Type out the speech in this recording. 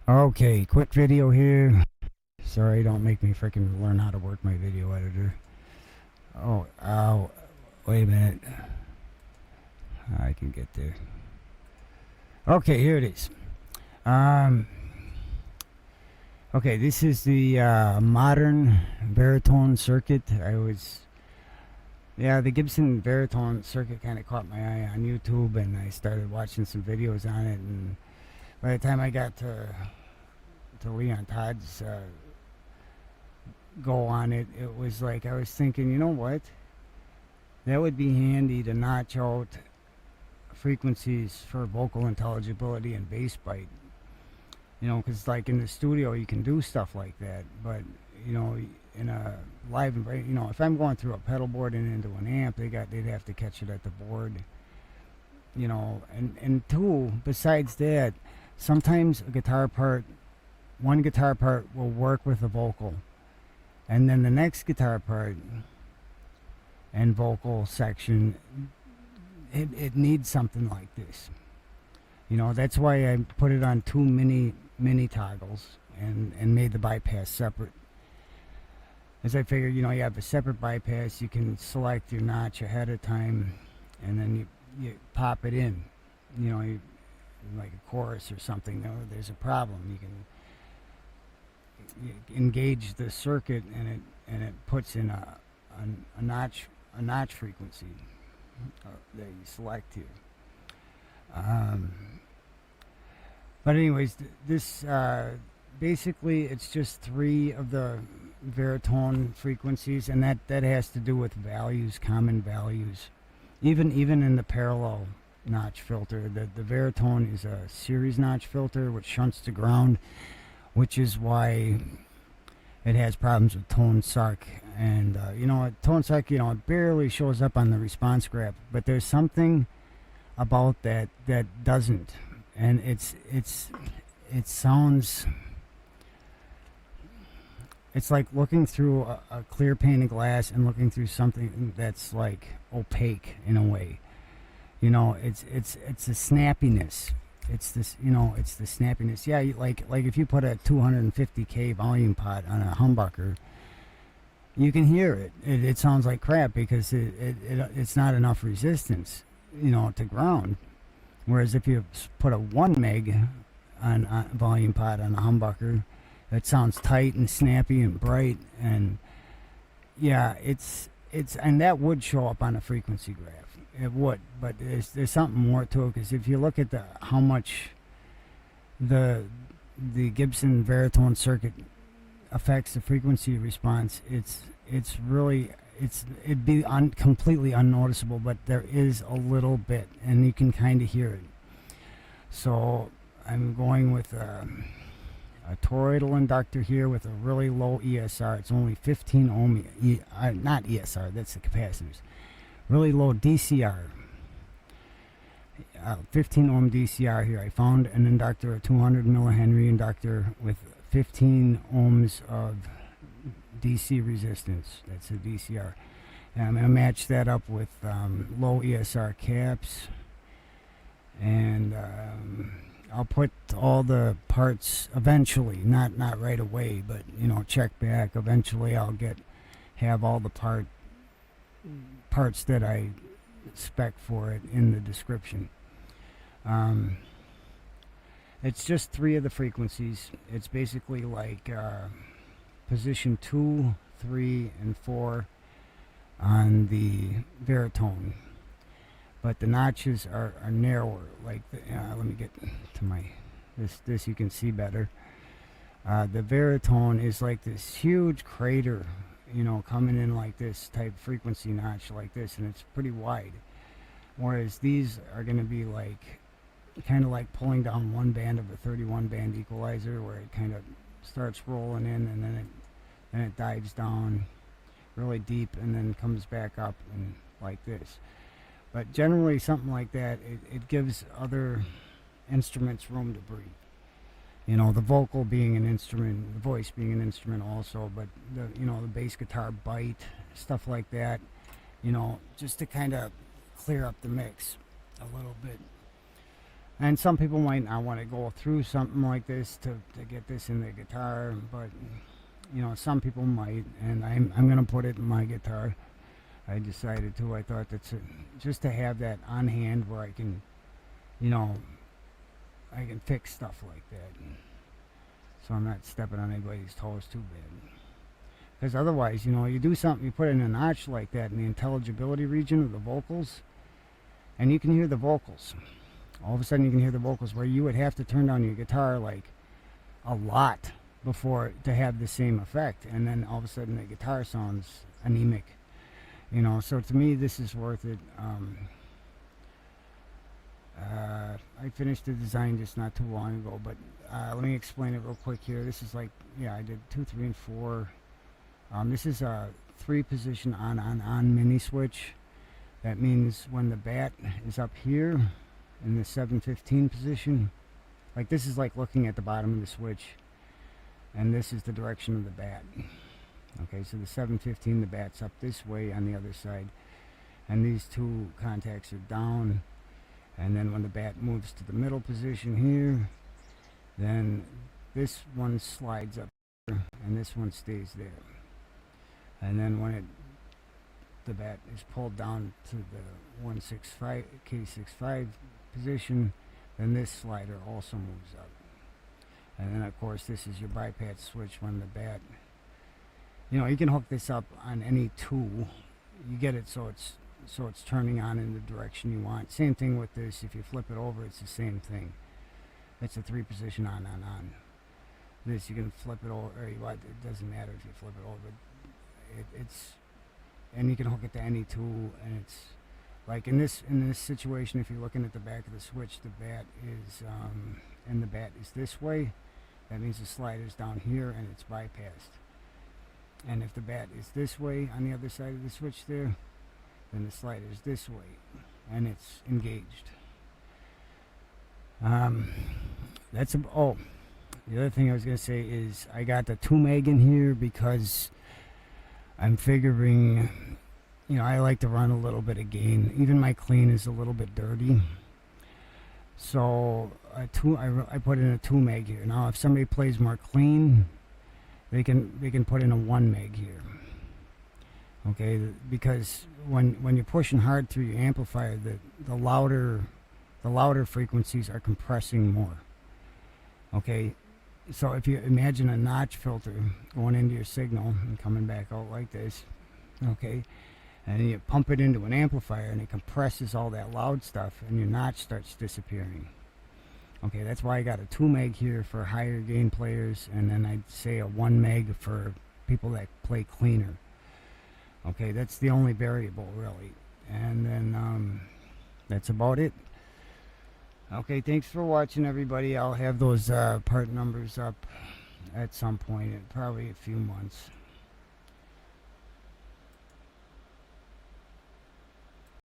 Okay, quick video here. Sorry, don't make me freaking learn how to work my video editor. Oh, ow. Wait a minute. I can get there. Okay, here it is. Okay, this is the modern VARITONE circuit. The Gibson VARITONE circuit kind of caught my eye on YouTube, and I started watching some videos on it. And by the time I got to Leon Todd's go on it, it was like I was thinking, you know what? That would be handy to notch out frequencies for vocal intelligibility and bass bite. You know, because like in the studio you can do stuff like that, but you know, in a live environment, you know, if I'm going through a pedal board and into an amp, they'd have to catch it at the board. You know, and two, besides that, sometimes one guitar part will work with a vocal, and then the next guitar part and vocal section, it needs something like this. You know, that's why I put it on two mini toggles and made the bypass separate. As I figured, you know, you have a separate bypass, you can select your notch ahead of time, and then you pop it in. You know, like a chorus or something. There's a problem. You engage the circuit, and it puts in a notch frequency that you select here. But anyways, this basically it's just three of the VARITONE frequencies, and that has to do with values, common values. Even in the parallel notch filter, the VARITONE is a series notch filter which shunts to ground, which is why it has problems with tone suck. And you know, tone suck, you know, it barely shows up on the response graph, but there's something about that doesn't. And it sounds, it's like looking through a clear pane of glass and looking through something that's like opaque in a way. You know, it's a snappiness. It's this, you know, it's the snappiness. Yeah, like if you put a 250K volume pot on a humbucker, you can hear it. It sounds like crap because it's not enough resistance, you know, to ground. Whereas if you put a 1 meg on a volume pot on a humbucker, it sounds tight and snappy and bright, and yeah, and that would show up on a frequency graph. It would, but there's something more to it, because if you look at how much the Gibson VARITONE circuit affects the frequency response, it'd be completely unnoticeable, but there is a little bit, and you can kind of hear it. So I'm going with a toroidal inductor here with a really low ESR. It's only 15 ohm, not ESR, that's the capacitors. Really low DCR. 15 ohm DCR here. I found an inductor, a 200 millihenry inductor with 15 ohms of DC resistance. That's a DCR. And I'm going to match that up with low ESR caps, and I'll put all the parts eventually, not right away, but you know, check back. Eventually I'll have all the parts that I spec for it in the description. It's just three of the frequencies. It's basically like position 2, 3, and 4 on the VARITONE, but the notches are narrower. Like let me get to my this you can see better. The VARITONE is like this huge crater, you know, coming in like this type frequency notch like this, and it's pretty wide, whereas these are going to be like kind of like pulling down one band of a 31 band equalizer, where it kind of starts rolling in, and then it dives down really deep and then comes back up and like this. But generally something like that, it gives other instruments room to breathe. You know, the vocal being an instrument, the voice being an instrument also, but the bass guitar bite, stuff like that, you know, just to kind of clear up the mix a little bit. And some people might not want to go through something like this to get this in their guitar, but you know, some people might, and I'm gonna put it in my guitar. I decided to. I thought that's just to have that on hand where I can, you know, I can fix stuff like that, so I'm not stepping on anybody's toes too bad. Because otherwise, you know, you do something, you put in a notch like that in the intelligibility region of the vocals, and you can hear the vocals. All of a sudden you can hear the vocals where you would have to turn down your guitar like a lot before to have the same effect, and then all of a sudden the guitar sounds anemic, you know. So to me this is worth it. I finished the design just not too long ago, but let me explain it real quick here. This is like, yeah, I did 2, 3, and 4. This is a 3-position on mini switch. That means when the bat is up here in the 715 position, like this is like looking at the bottom of the switch, and this is the direction of the bat. Okay, so the 715, the bat's up this way on the other side, and these two contacts are down, and then when the bat moves to the middle position here, then this one slides up here, and this one stays there. And then when the bat is pulled down to the 165 K65 position, then this slider also moves up. And then of course this is your bypass switch when the bat, you know, you can hook this up on any tool. You get it so it's turning on in the direction you want. Same thing with this. If you flip it over, it's the same thing. It's a 3-position on. This you can flip it over, or it doesn't matter if you flip it over. And you can hook it to any tool, and it's like in this situation, if you're looking at the back of the switch, the bat is and the bat is this way. That means the slider's down here and it's bypassed. And if the bat is this way on the other side of the switch there, then the slider's this way and it's engaged. That's oh, the other thing I was gonna say is I got the 2 meg in here because I'm figuring, you know, I like to run a little bit of gain. Even my clean is a little bit dirty. So I put in a 2 meg here. Now if somebody plays more clean, they can put in a 1 meg here. Okay, because when you're pushing hard through your amplifier, the louder frequencies are compressing more. Okay, so if you imagine a notch filter going into your signal and coming back out like this, okay, and you pump it into an amplifier and it compresses all that loud stuff and your notch starts disappearing. Okay, that's why I got a 2 meg here for higher gain players, and then I'd say a 1 meg for people that play cleaner. Okay, that's the only variable really. And then that's about it. Okay, thanks for watching everybody. I'll have those part numbers up at some point, in probably a few months.